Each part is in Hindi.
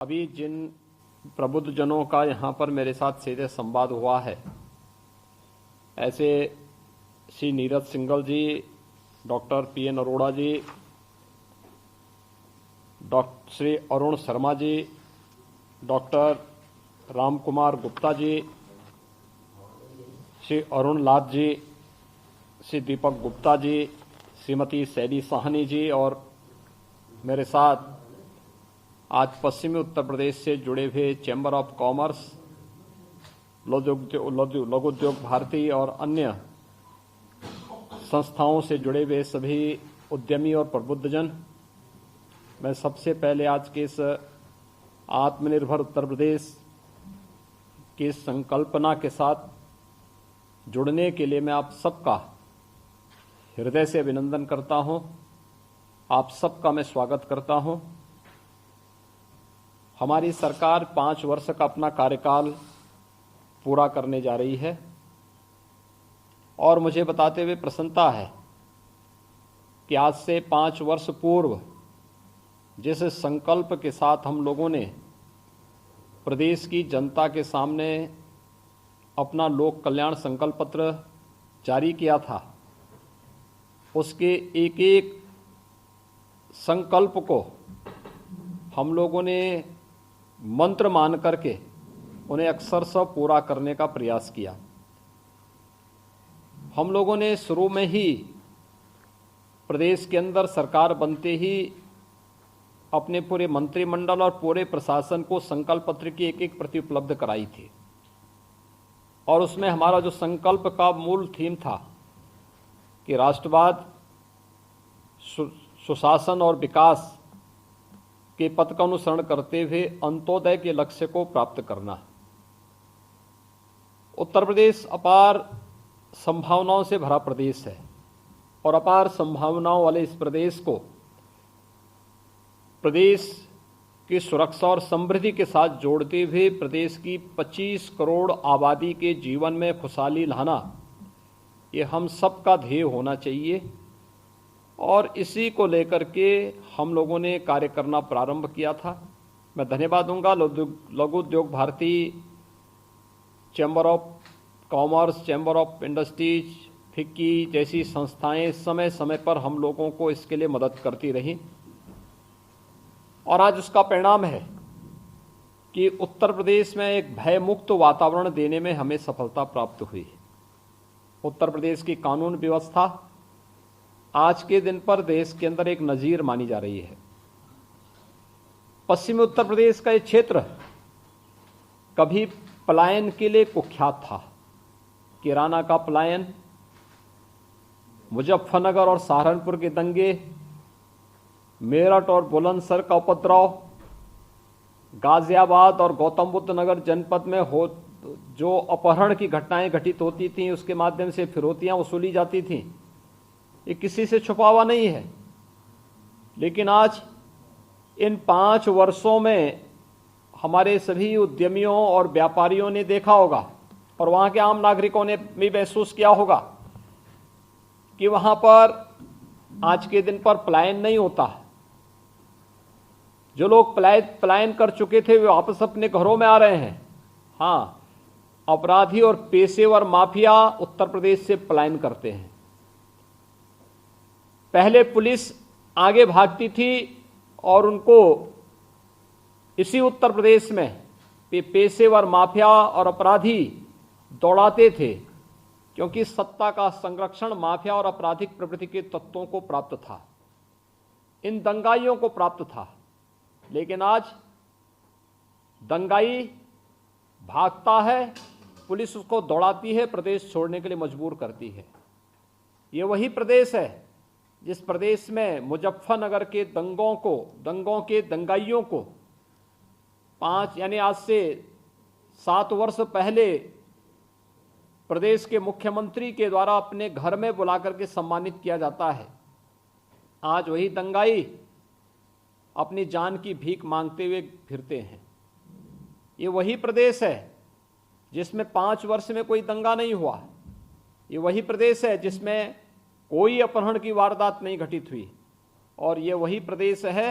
अभी जिन प्रबुद्ध जनों का यहाँ पर मेरे साथ सीधे संवाद हुआ है, ऐसे श्री नीरज सिंघल जी, डॉक्टर पीएन अरोड़ा जी, डॉक्टर श्री अरुण शर्मा जी, डॉक्टर राम कुमार गुप्ता जी, श्री अरुण लाद जी, श्री दीपक गुप्ता जी, श्रीमती शैली साहनी जी और मेरे साथ आज पश्चिमी उत्तर प्रदेश से जुड़े हुए चैम्बर ऑफ कॉमर्स, लघु उद्योग भारती और अन्य संस्थाओं से जुड़े हुए सभी उद्यमी और प्रबुद्धजन, मैं सबसे पहले आज के इस आत्मनिर्भर उत्तर प्रदेश की संकल्पना के साथ जुड़ने के लिए मैं आप सबका हृदय से अभिनंदन करता हूं। आप सबका मैं स्वागत करता हूं। हमारी सरकार 5 वर्ष का अपना कार्यकाल पूरा करने जा रही है और मुझे बताते हुए प्रसन्नता है कि आज से 5 वर्ष पूर्व जिस संकल्प के साथ हम लोगों ने प्रदेश की जनता के सामने अपना लोक कल्याण संकल्प पत्र जारी किया था, उसके एक एक संकल्प को हम लोगों ने मंत्र मान करके उन्हें अक्षरशः पूरा करने का प्रयास किया। हम लोगों ने शुरू में ही प्रदेश के अंदर सरकार बनते ही अपने पूरे मंत्रिमंडल और पूरे प्रशासन को संकल्प पत्र की एक एक प्रति उपलब्ध कराई थी और उसमें हमारा जो संकल्प का मूल थीम था कि राष्ट्रवाद, सुशासन और विकास के पथ का अनुसरण करते हुए अंत्योदय के लक्ष्य को प्राप्त करना। उत्तर प्रदेश अपार संभावनाओं से भरा प्रदेश है और अपार संभावनाओं वाले इस प्रदेश को प्रदेश की सुरक्षा और समृद्धि के साथ जोड़ते हुए प्रदेश की 25 करोड़ आबादी के जीवन में खुशहाली लाना, ये हम सबका ध्येय होना चाहिए और इसी को लेकर के हम लोगों ने कार्य करना प्रारंभ किया था। मैं धन्यवाद दूंगा Laghu Udyog Bharati, chamber of commerce, chamber of industries, FICCI जैसी संस्थाएं समय समय पर हम लोगों को इसके लिए मदद करती रही और आज उसका परिणाम है कि उत्तर प्रदेश में एक भयमुक्त वातावरण देने में हमें सफलता प्राप्त हुई। उत्तर प्रदेश की कानून व्यवस्था आज के दिन पर देश के अंदर एक नजीर मानी जा रही है। पश्चिमी उत्तर प्रदेश का ये क्षेत्र कभी पलायन के लिए कुख्यात था। किराना का पलायन, मुजफ्फरनगर और सहारनपुर के दंगे, मेरठ और बुलंदशहर का उपद्रव, गाजियाबाद और गौतम बुद्ध नगर जनपद में जो अपहरण की घटनाएं घटित होती थीं, उसके माध्यम से फिरौतियां वसूली जाती थीं, ये किसी से छुपा हुआ नहीं है। लेकिन आज इन 5 वर्षों में हमारे सभी उद्यमियों और व्यापारियों ने देखा होगा और वहां के आम नागरिकों ने भी महसूस किया होगा कि वहां पर आज के दिन पर पलायन नहीं होता। जो लोग पलायन कर चुके थे वे वापस अपने घरों में आ रहे हैं। हाँ, अपराधी और पेशेवर माफिया उत्तर प्रदेश से पलायन करते हैं। पहले पुलिस आगे भागती थी और उनको इसी उत्तर प्रदेश में पेशेवर माफिया और अपराधी दौड़ाते थे, क्योंकि सत्ता का संरक्षण माफिया और आपराधिक प्रवृत्ति के तत्वों को प्राप्त था, इन दंगाइयों को प्राप्त था। लेकिन आज दंगाई भागता है, पुलिस उसको दौड़ाती है, प्रदेश छोड़ने के लिए मजबूर करती है। ये वही प्रदेश है जिस प्रदेश में मुजफ्फरनगर के दंगों के दंगाइयों को 5 यानी आज से 7 वर्ष पहले प्रदेश के मुख्यमंत्री के द्वारा अपने घर में बुला करके सम्मानित किया जाता है। आज वही दंगाई अपनी जान की भीख मांगते हुए फिरते हैं। ये वही प्रदेश है जिसमें 5 वर्ष में कोई दंगा नहीं हुआ। ये वही प्रदेश है जिसमें कोई अपहरण की वारदात नहीं घटित हुई और ये वही प्रदेश है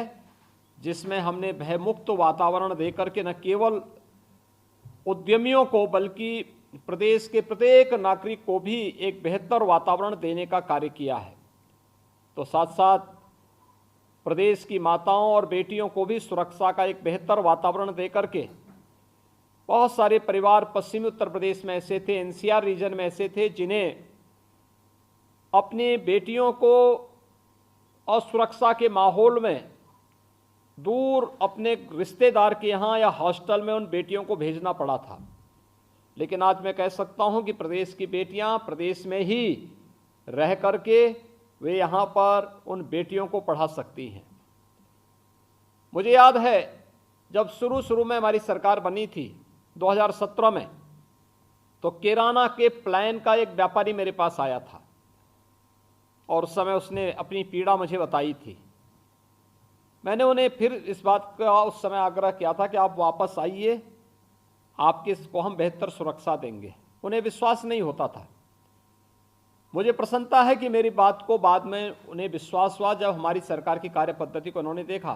जिसमें हमने भयमुक्त वातावरण देकर के न केवल उद्यमियों को बल्कि प्रदेश के प्रत्येक नागरिक को भी एक बेहतर वातावरण देने का कार्य किया है। तो साथ साथ प्रदेश की माताओं और बेटियों को भी सुरक्षा का एक बेहतर वातावरण देकर के बहुत सारे परिवार पश्चिमी उत्तर प्रदेश में ऐसे थे, एनसीआर रीजन में ऐसे थे, जिन्हें अपनी बेटियों को असुरक्षा के माहौल में दूर अपने रिश्तेदार के यहाँ या हॉस्टल में उन बेटियों को भेजना पड़ा था। लेकिन आज मैं कह सकता हूँ कि प्रदेश की बेटियाँ प्रदेश में ही रह करके वे यहाँ पर उन बेटियों को पढ़ा सकती हैं। मुझे याद है जब शुरू में हमारी सरकार बनी थी 2017 में, तो किराना के प्लान का एक व्यापारी मेरे पास आया था और उस समय उसने अपनी पीड़ा मुझे बताई थी। मैंने उन्हें फिर इस बात का उस समय आग्रह किया था कि आप वापस आइए, आपके को हम बेहतर सुरक्षा देंगे। उन्हें विश्वास नहीं होता था। मुझे प्रसन्नता है कि मेरी बात को बाद में उन्हें विश्वास हुआ जब हमारी सरकार की कार्य पद्धति को उन्होंने देखा।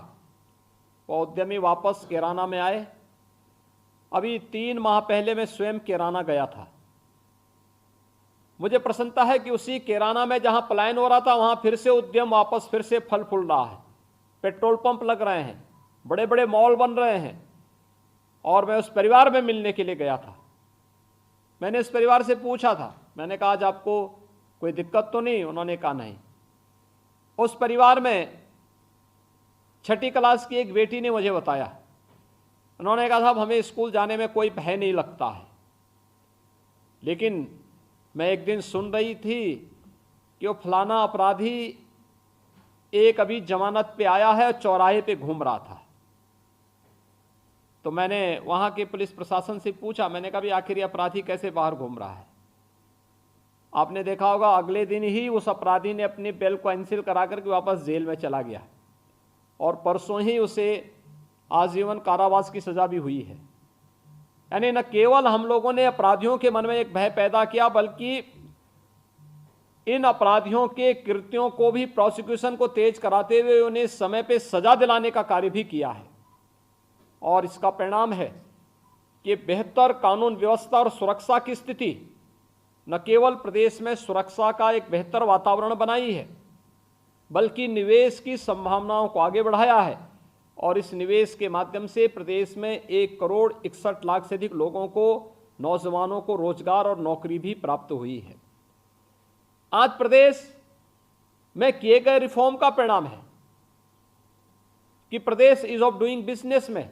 वो उद्यमी वापस किराना में आए। अभी 3 माह पहले मैं स्वयं किराना गया था। मुझे प्रसन्नता है कि उसी किराना में जहां पलायन हो रहा था वहां फिर से उद्यम वापस फिर से फल फूल रहा है। पेट्रोल पंप लग रहे हैं, बड़े बड़े मॉल बन रहे हैं। और मैं उस परिवार में मिलने के लिए गया था। मैंने इस परिवार से पूछा था, मैंने कहा आज आपको कोई दिक्कत तो नहीं? उन्होंने कहा नहीं। उस परिवार में 6ठी क्लास की एक बेटी ने मुझे बताया, उन्होंने कहा साहब हमें स्कूल जाने में कोई भय नहीं लगता है। लेकिन मैं एक दिन सुन रही थी कि वो फलाना अपराधी एक अभी जमानत पे आया है और चौराहे पे घूम रहा था। तो मैंने वहां के पुलिस प्रशासन से पूछा, मैंने कहा भी आखिर ये अपराधी कैसे बाहर घूम रहा है? आपने देखा होगा अगले दिन ही उस अपराधी ने अपनी बेल को कैंसिल करा करके वापस जेल में चला गया और परसों ही उसे आजीवन कारावास की सजा भी हुई है। यानी न केवल हम लोगों ने अपराधियों के मन में एक भय पैदा किया, बल्कि इन अपराधियों के कृत्यों को भी प्रोसिक्यूशन को तेज कराते हुए उन्हें समय पे सजा दिलाने का कार्य भी किया है। और इसका परिणाम है कि बेहतर कानून व्यवस्था और सुरक्षा की स्थिति न केवल प्रदेश में सुरक्षा का एक बेहतर वातावरण बनाई है, बल्कि निवेश की संभावनाओं को आगे बढ़ाया है। और इस निवेश के माध्यम से प्रदेश में 1,61,00,000 से अधिक लोगों को, नौजवानों को रोजगार और नौकरी भी प्राप्त हुई है। आज प्रदेश में किए गए रिफॉर्म का परिणाम है कि प्रदेश इज ऑफ डूइंग बिजनेस में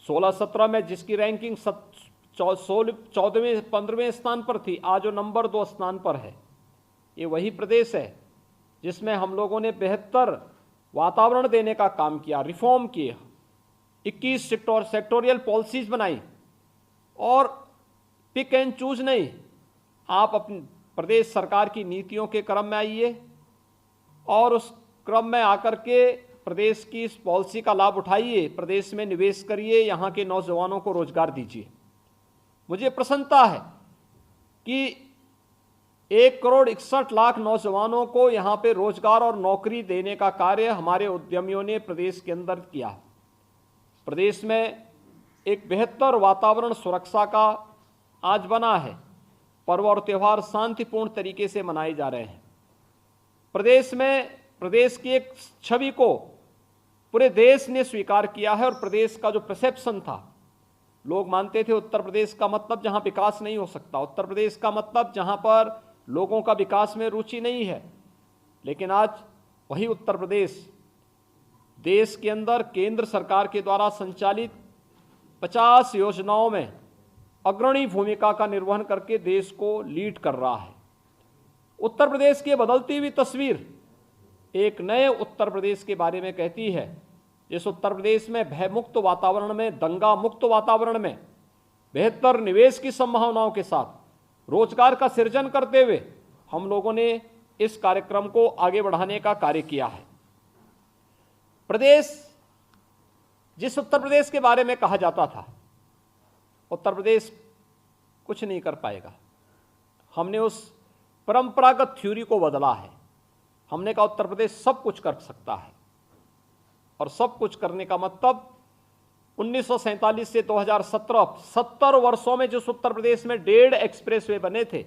16-17 में जिसकी रैंकिंग 14वें 15वें स्थान पर थी, आज वो नंबर 2 स्थान पर है। ये वही प्रदेश है जिसमें हम लोगों ने बेहतर वातावरण देने का काम किया, रिफॉर्म किए, 21 सेक्टोरियल पॉलिसीज बनाई और पिक एंड चूज नहीं। आप अपनी प्रदेश सरकार की नीतियों के क्रम में आइए और उस क्रम में आकर के प्रदेश की इस पॉलिसी का लाभ उठाइए, प्रदेश में निवेश करिए, यहाँ के नौजवानों को रोजगार दीजिए। मुझे प्रसन्नता है कि 1,61,00,000 नौजवानों को यहाँ पे रोजगार और नौकरी देने का कार्य हमारे उद्यमियों ने प्रदेश के अंदर किया। प्रदेश में एक बेहतर वातावरण सुरक्षा का आज बना है। पर्व और त्यौहार शांतिपूर्ण तरीके से मनाए जा रहे हैं। प्रदेश में प्रदेश की एक छवि को पूरे देश ने स्वीकार किया है। और प्रदेश का जो परसेप्शन था, लोग मानते थे उत्तर प्रदेश का मतलब जहां विकास नहीं हो सकता, उत्तर प्रदेश का मतलब जहां पर लोगों का विकास में रुचि नहीं है। लेकिन आज वही उत्तर प्रदेश देश के अंदर केंद्र सरकार के द्वारा संचालित 50 योजनाओं में अग्रणी भूमिका का निर्वहन करके देश को लीड कर रहा है। उत्तर प्रदेश की बदलती हुई तस्वीर एक नए उत्तर प्रदेश के बारे में कहती है, जिस उत्तर प्रदेश में भयमुक्त वातावरण में, दंगा मुक्त वातावरण में, बेहतर निवेश की संभावनाओं के साथ रोजगार का सृजन करते हुए हम लोगों ने इस कार्यक्रम को आगे बढ़ाने का कार्य किया है। प्रदेश, जिस उत्तर प्रदेश के बारे में कहा जाता था उत्तर प्रदेश कुछ नहीं कर पाएगा, हमने उस परंपरागत थ्योरी को बदला है। हमने कहा उत्तर प्रदेश सब कुछ कर सकता है। और सब कुछ करने का मतलब 1947 से 2017 70 वर्षों में जिस उत्तर प्रदेश में 1.5 एक्सप्रेसवे बने थे,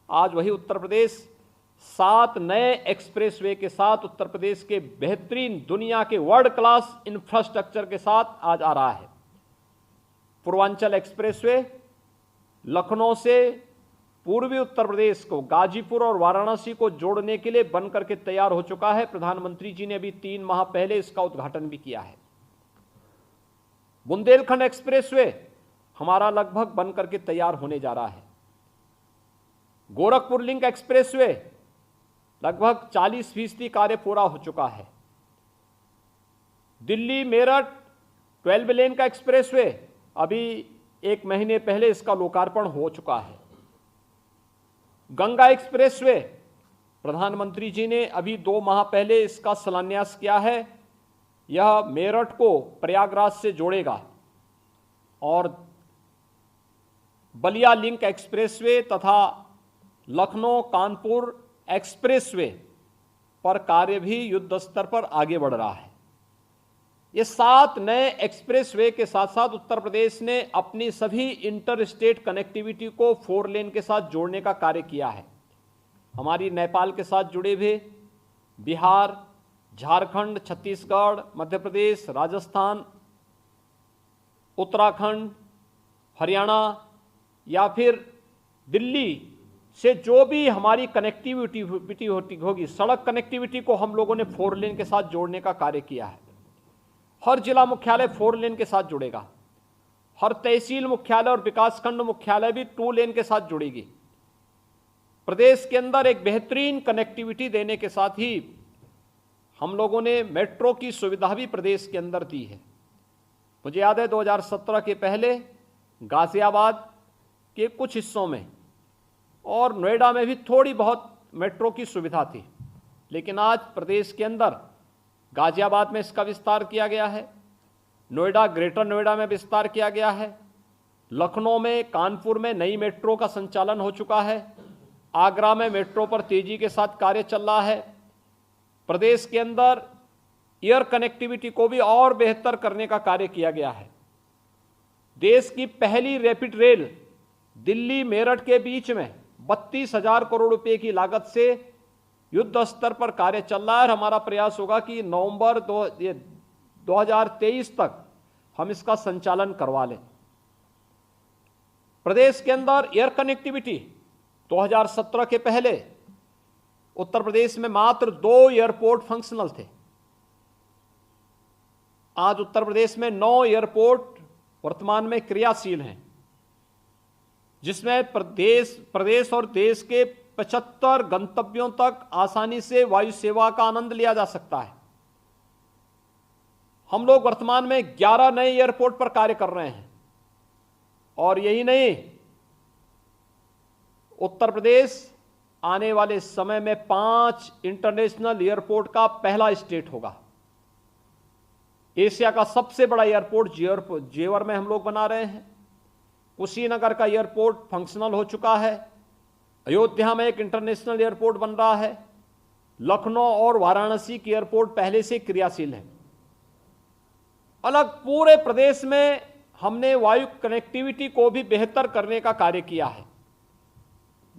आज वही उत्तर प्रदेश 7 नए एक्सप्रेसवे के साथ उत्तर प्रदेश के बेहतरीन दुनिया के वर्ल्ड क्लास इंफ्रास्ट्रक्चर के साथ आज आ रहा है। पूर्वांचल एक्सप्रेसवे लखनऊ से पूर्वी उत्तर प्रदेश को गाजीपुर और वाराणसी को जोड़ने के लिए बन करके तैयार हो चुका है। प्रधानमंत्री जी ने अभी 3 माह पहले इसका उद्घाटन भी किया है। बुंदेलखंड एक्सप्रेसवे हमारा लगभग बन करके तैयार होने जा रहा है। गोरखपुर लिंक एक्सप्रेसवे लगभग 40% कार्य पूरा हो चुका है। दिल्ली मेरठ 12 लेन का एक्सप्रेसवे अभी 1 महीने पहले इसका लोकार्पण हो चुका है। गंगा एक्सप्रेसवे प्रधानमंत्री जी ने अभी 2 माह पहले इसका शिलान्यास किया है। यह मेरठ को प्रयागराज से जोड़ेगा और बलिया लिंक एक्सप्रेसवे तथा लखनऊ कानपुर एक्सप्रेसवे पर कार्य भी युद्ध स्तर पर आगे बढ़ रहा है। ये 7 नए एक्सप्रेसवे के साथ साथ उत्तर प्रदेश ने अपनी सभी इंटर स्टेट कनेक्टिविटी को 4 लेन के साथ जोड़ने का कार्य किया है। हमारी नेपाल के साथ जुड़े हुए बिहार, झारखंड, छत्तीसगढ़, मध्य प्रदेश, राजस्थान, उत्तराखंड, हरियाणा या फिर दिल्ली से जो भी हमारी कनेक्टिविटी होगी, सड़क कनेक्टिविटी को हम लोगों ने 4 लेन के साथ जोड़ने का कार्य किया है। हर जिला मुख्यालय 4 लेन के साथ जुड़ेगा। हर तहसील मुख्यालय और विकासखंड मुख्यालय भी 2 लेन के साथ जुड़ेगी। प्रदेश के अंदर एक बेहतरीन कनेक्टिविटी देने के साथ ही हम लोगों ने मेट्रो की सुविधा भी प्रदेश के अंदर दी है। मुझे याद है 2017 के पहले गाजियाबाद के कुछ हिस्सों में और नोएडा में भी थोड़ी बहुत मेट्रो की सुविधा थी, लेकिन आज प्रदेश के अंदर गाजियाबाद में इसका विस्तार किया गया है, नोएडा, ग्रेटर नोएडा में विस्तार किया गया है, लखनऊ में, कानपुर में नई मेट्रो का संचालन हो चुका है, आगरा में मेट्रो पर तेजी के साथ कार्य चल रहा है। प्रदेश के अंदर एयर कनेक्टिविटी को भी और बेहतर करने का कार्य किया गया है। देश की पहली रैपिड रेल दिल्ली मेरठ के बीच में 32,000 करोड़ रुपए की लागत से युद्ध स्तर पर कार्य चल रहा है और हमारा प्रयास होगा कि नवंबर 2023 तक हम इसका संचालन करवा लें। प्रदेश के अंदर एयर कनेक्टिविटी 2017 के पहले उत्तर प्रदेश में मात्र 2 एयरपोर्ट फंक्शनल थे। आज उत्तर प्रदेश में 9 एयरपोर्ट वर्तमान में क्रियाशील हैं, जिसमें प्रदेश और देश के 75 गंतव्यों तक आसानी से वायु सेवा का आनंद लिया जा सकता है। हम लोग वर्तमान में 11 नए एयरपोर्ट पर कार्य कर रहे हैं और यही नहीं, उत्तर प्रदेश आने वाले समय में 5 इंटरनेशनल एयरपोर्ट का पहला स्टेट होगा। एशिया का सबसे बड़ा एयरपोर्ट जेवर में हम लोग बना रहे हैं। कुशीनगर का एयरपोर्ट फंक्शनल हो चुका है। अयोध्या में एक इंटरनेशनल एयरपोर्ट बन रहा है। लखनऊ और वाराणसी की एयरपोर्ट पहले से क्रियाशील है। अलग पूरे प्रदेश में हमने वायु कनेक्टिविटी को भी बेहतर करने का कार्य किया है।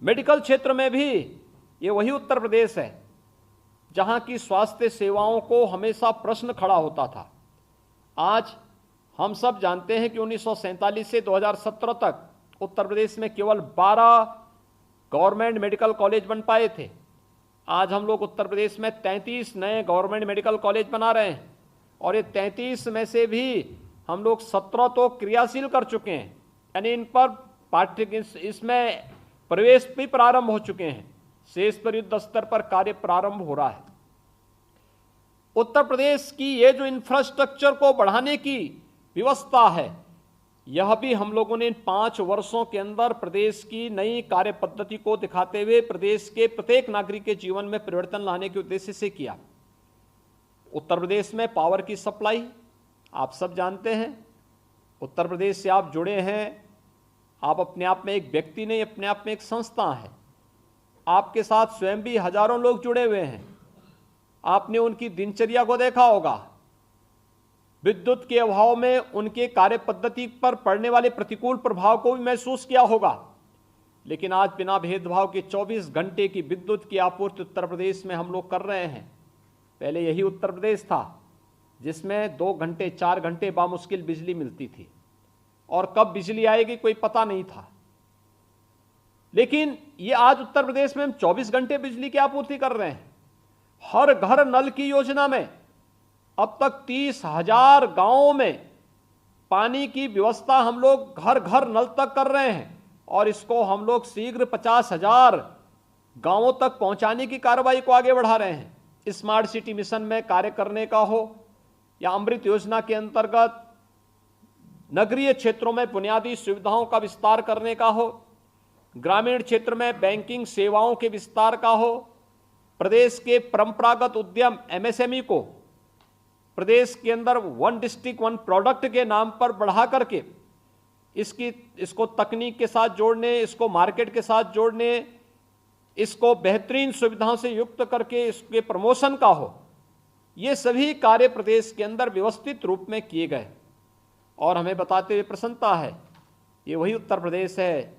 मेडिकल क्षेत्र में भी ये वही उत्तर प्रदेश है जहां की स्वास्थ्य सेवाओं को हमेशा प्रश्न खड़ा होता था। आज हम सब जानते हैं कि 1947 से 2017 तक उत्तर प्रदेश में केवल 12 गवर्नमेंट मेडिकल कॉलेज बन पाए थे। आज हम लोग उत्तर प्रदेश में 33 नए गवर्नमेंट मेडिकल कॉलेज बना रहे हैं और ये 33 में से भी हम लोग 17 तो क्रियाशील कर चुके हैं, यानी इन पर इसमें प्रवेश भी प्रारंभ हो चुके हैं। शेष पर युद्ध स्तर पर कार्य प्रारंभ हो रहा है। उत्तर प्रदेश की ये जो इंफ्रास्ट्रक्चर को बढ़ाने की व्यवस्था है, यह भी हम लोगों ने इन 5 वर्षों के अंदर प्रदेश की नई कार्य पद्धति को दिखाते हुए प्रदेश के प्रत्येक नागरिक के जीवन में परिवर्तन लाने के उद्देश्य से किया। उत्तर प्रदेश में पावर की सप्लाई आप सब जानते हैं। उत्तर प्रदेश से आप जुड़े हैं, आप अपने आप में एक व्यक्ति नहीं, अपने आप में एक संस्था है। आपके साथ स्वयं भी हजारों लोग जुड़े हुए हैं। आपने उनकी दिनचर्या को देखा होगा। विद्युत के अभाव में उनके कार्य पद्धति पर पड़ने वाले प्रतिकूल प्रभाव को भी महसूस किया होगा। लेकिन आज बिना भेदभाव के 24 घंटे की विद्युत की आपूर्ति उत्तर प्रदेश में हम लोग कर रहे हैं। पहले यही उत्तर प्रदेश था जिसमें 2 घंटे 4 घंटे बामुश्किल बिजली मिलती थी और कब बिजली आएगी कोई पता नहीं था। लेकिन ये आज उत्तर प्रदेश में हम 24 घंटे बिजली की आपूर्ति कर रहे हैं। हर घर नल की योजना में अब तक 30,000 गांवों में पानी की व्यवस्था हम लोग घर घर नल तक कर रहे हैं और इसको हम लोग शीघ्र 50,000 गांवों तक पहुंचाने की कार्रवाई को आगे बढ़ा रहे हैं। स्मार्ट सिटी मिशन में कार्य करने का हो या अमृत योजना के अंतर्गत नगरीय क्षेत्रों में बुनियादी सुविधाओं का विस्तार करने का हो, ग्रामीण क्षेत्र में बैंकिंग सेवाओं के विस्तार का हो, प्रदेश के परंपरागत उद्यम एमएसएमई को प्रदेश के अंदर 1 डिस्ट्रिक्ट 1 प्रोडक्ट के नाम पर बढ़ा करके इसको तकनीक के साथ जोड़ने, इसको मार्केट के साथ जोड़ने, इसको बेहतरीन सुविधाओं से युक्त करके इसके प्रमोशन का हो, ये सभी कार्य प्रदेश के अंदर व्यवस्थित रूप में किए गए और हमें बताते हुए प्रसन्नता है ये वही उत्तर प्रदेश है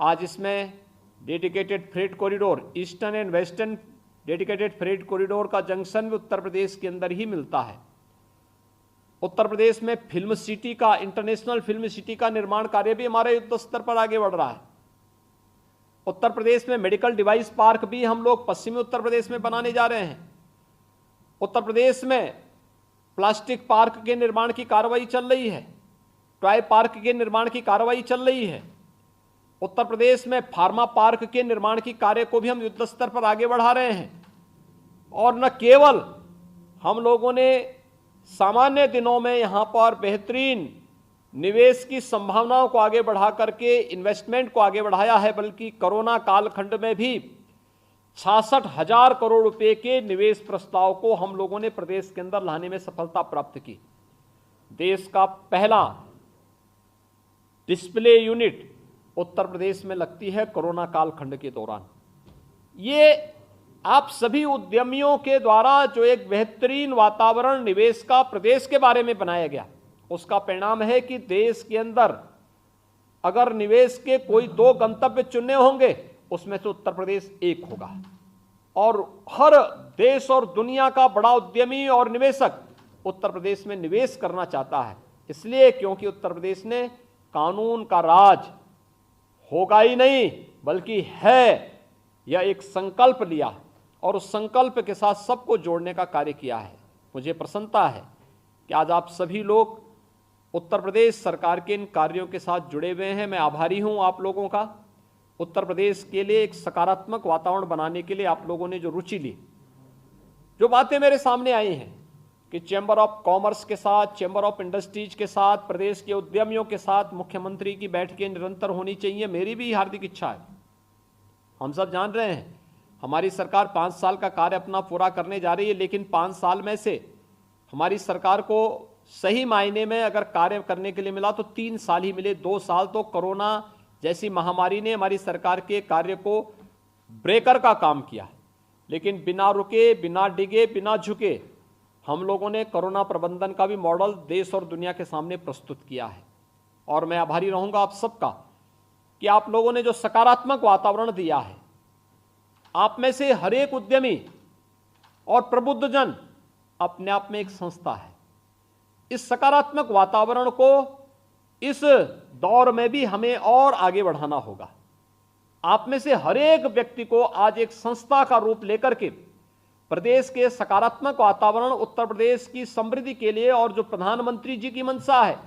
आज इसमें dedicated freight corridor, eastern and western dedicated freight corridor का जंक्शन भी उत्तर प्रदेश के अंदर ही मिलता है। उत्तर प्रदेश में फिल्म सिटी का, इंटरनेशनल फिल्म सिटी का निर्माण कार्य भी हमारे युद्ध स्तर पर आगे बढ़ रहा है। उत्तर प्रदेश में मेडिकल डिवाइस पार्क भी हम लोग पश्चिमी उत्तर प्रदेश में बनाने जा रहे हैं। उत्तर प्रदेश में प्लास्टिक पार्क के निर्माण की कार्रवाई चल रही है, टॉय पार्क के निर्माण की कार्रवाई चल रही है। उत्तर प्रदेश में फार्मा पार्क के निर्माण की कार्य को भी हम युद्ध स्तर पर आगे बढ़ा रहे हैं। और न केवल हम लोगों ने सामान्य दिनों में यहां पर बेहतरीन निवेश की संभावनाओं को आगे बढ़ा करके इन्वेस्टमेंट को आगे बढ़ाया है, बल्कि कोरोना कालखंड में भी 66,000 करोड़ रुपए के निवेश प्रस्ताव को हम लोगों ने प्रदेश के अंदर लाने में सफलता प्राप्त की। देश का पहला डिस्प्ले यूनिट उत्तर प्रदेश में लगती है कोरोना कालखंड के दौरान। ये आप सभी उद्यमियों के द्वारा जो एक बेहतरीन वातावरण निवेश का प्रदेश के बारे में बनाया गया, उसका परिणाम है कि देश के अंदर अगर निवेश के कोई 2 गंतव्य चुनने होंगे उसमें से उत्तर प्रदेश एक होगा। और हर देश और दुनिया का बड़ा उद्यमी और निवेशक उत्तर प्रदेश में निवेश करना चाहता है, इसलिए क्योंकि उत्तर प्रदेश ने कानून का राज होगा ही नहीं बल्कि है, यह एक संकल्प लिया और उस संकल्प के साथ सबको जोड़ने का कार्य किया है। मुझे प्रसन्नता है कि आज आप सभी लोग उत्तर प्रदेश सरकार के इन कार्यों के साथ जुड़े हुए हैं। मैं आभारी हूं आप लोगों का। उत्तर प्रदेश के लिए एक सकारात्मक वातावरण बनाने के लिए आप लोगों ने जो रुचि ली, जो बातें मेरे सामने आई हैं कि चैम्बर ऑफ कॉमर्स के साथ, चैम्बर ऑफ इंडस्ट्रीज के साथ, प्रदेश के उद्यमियों के साथ मुख्यमंत्री की बैठकें निरंतर होनी चाहिए, मेरी भी हार्दिक इच्छा है। हम सब जान रहे हैं हमारी सरकार 5 साल का कार्य अपना पूरा करने जा रही है, लेकिन 5 साल में से हमारी सरकार को सही मायने में अगर कार्य करने के लिए मिला तो 3 साल ही मिले। 2 साल तो कोरोना जैसी महामारी ने हमारी सरकार के कार्य को ब्रेकर का काम किया, लेकिन बिना रुके, बिना डिगे, बिना झुके हम लोगों ने कोरोना प्रबंधन का भी मॉडल देश और दुनिया के सामने प्रस्तुत किया है। और मैं आभारी रहूंगा आप सबका कि आप लोगों ने जो सकारात्मक वातावरण दिया है। आप में से हर एक उद्यमी और प्रबुद्ध जन अपने आप में एक संस्था है। इस सकारात्मक वातावरण को इस दौर में भी हमें और आगे बढ़ाना होगा। आप में से हर एक व्यक्ति को आज एक संस्था का रूप लेकर के प्रदेश के सकारात्मक वातावरण, उत्तर प्रदेश की समृद्धि के लिए, और जो प्रधानमंत्री जी की मंशा है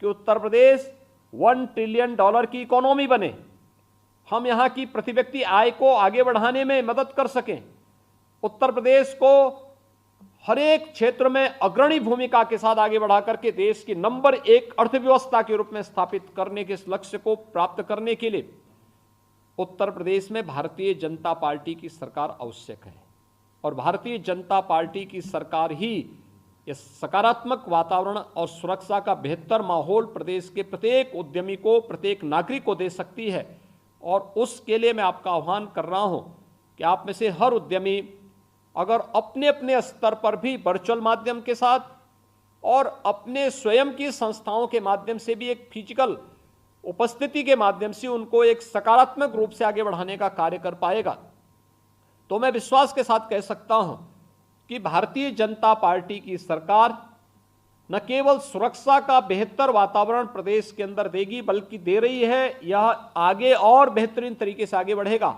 कि उत्तर प्रदेश $1 ट्रिलियन की इकोनॉमी बने, हम यहां की प्रति व्यक्ति आय को आगे बढ़ाने में मदद कर सकें, उत्तर प्रदेश को हर एक क्षेत्र में अग्रणी भूमिका के साथ आगे बढ़ा करके देश की नंबर 1 अर्थव्यवस्था के रूप में स्थापित करने के इस लक्ष्य को प्राप्त करने के लिए उत्तर प्रदेश में भारतीय जनता पार्टी की सरकार आवश्यक है। और भारतीय जनता पार्टी की सरकार ही इस सकारात्मक वातावरण और सुरक्षा का बेहतर माहौल प्रदेश के प्रत्येक उद्यमी को, प्रत्येक नागरिक को दे सकती है। और उसके लिए मैं आपका आह्वान कर रहा हूं कि आप में से हर उद्यमी अगर अपने अपने स्तर पर भी वर्चुअल माध्यम के साथ और अपने स्वयं की संस्थाओं के माध्यम से भी एक फिजिकल उपस्थिति के माध्यम से उनको एक सकारात्मक रूप से आगे बढ़ाने का कार्य कर पाएगा। तो मैं विश्वास के साथ कह सकता हूं कि भारतीय जनता पार्टी की सरकार न केवल सुरक्षा का बेहतर वातावरण प्रदेश के अंदर देगी, बल्कि दे रही है, यह आगे और बेहतरीन तरीके से आगे बढ़ेगा,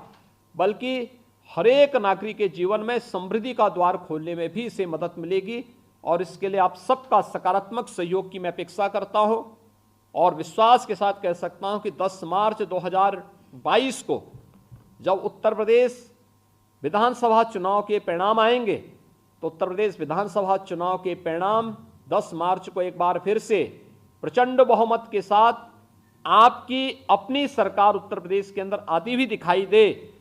बल्कि हर एक नागरिक के जीवन में समृद्धि का द्वार खोलने में भी इसे मदद मिलेगी। और इसके लिए आप सबका सकारात्मक सहयोग की मैं अपेक्षा करता हूं और विश्वास के साथ कह सकता हूं कि 10 मार्च 2022 को जब उत्तर प्रदेश विधानसभा चुनाव के परिणाम आएंगे, तो उत्तर प्रदेश विधानसभा चुनाव के परिणाम 10 मार्च को एक बार फिर से प्रचंड बहुमत के साथ आपकी अपनी सरकार उत्तर प्रदेश के अंदर आती हुई दिखाई दे,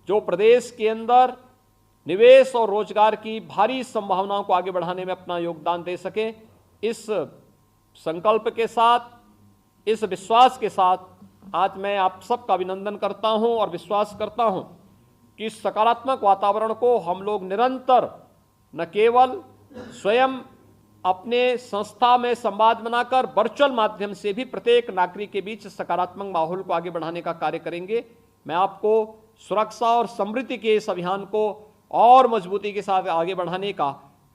जो प्रदेश के अंदर निवेश और रोजगार की भारी संभावनाओं को आगे बढ़ाने में अपना योगदान दे सके। इस संकल्प के साथ, इस विश्वास के साथ आज मैं आप सबका अभिनंदन करता हूं और विश्वास करता हूं कि इस सकारात्मक वातावरण को हम लोग निरंतर न केवल स्वयं अपने संस्था में संवाद बनाकर वर्चुअल माध्यम से भी प्रत्येक नागरिक के बीच सकारात्मक माहौल को आगे बढ़ाने का कार्य करेंगे। मैं आपको सुरक्षा और समृद्धि के इस अभियान को और मजबूती के साथ आगे बढ़ाने का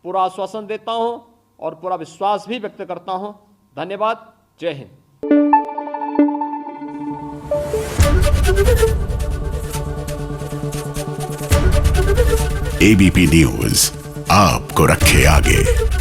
पूरा आश्वासन देता हूं और पूरा विश्वास भी व्यक्त करता हूं। धन्यवाद। जय हिंद। एबीपी न्यूज आपको रखे आगे।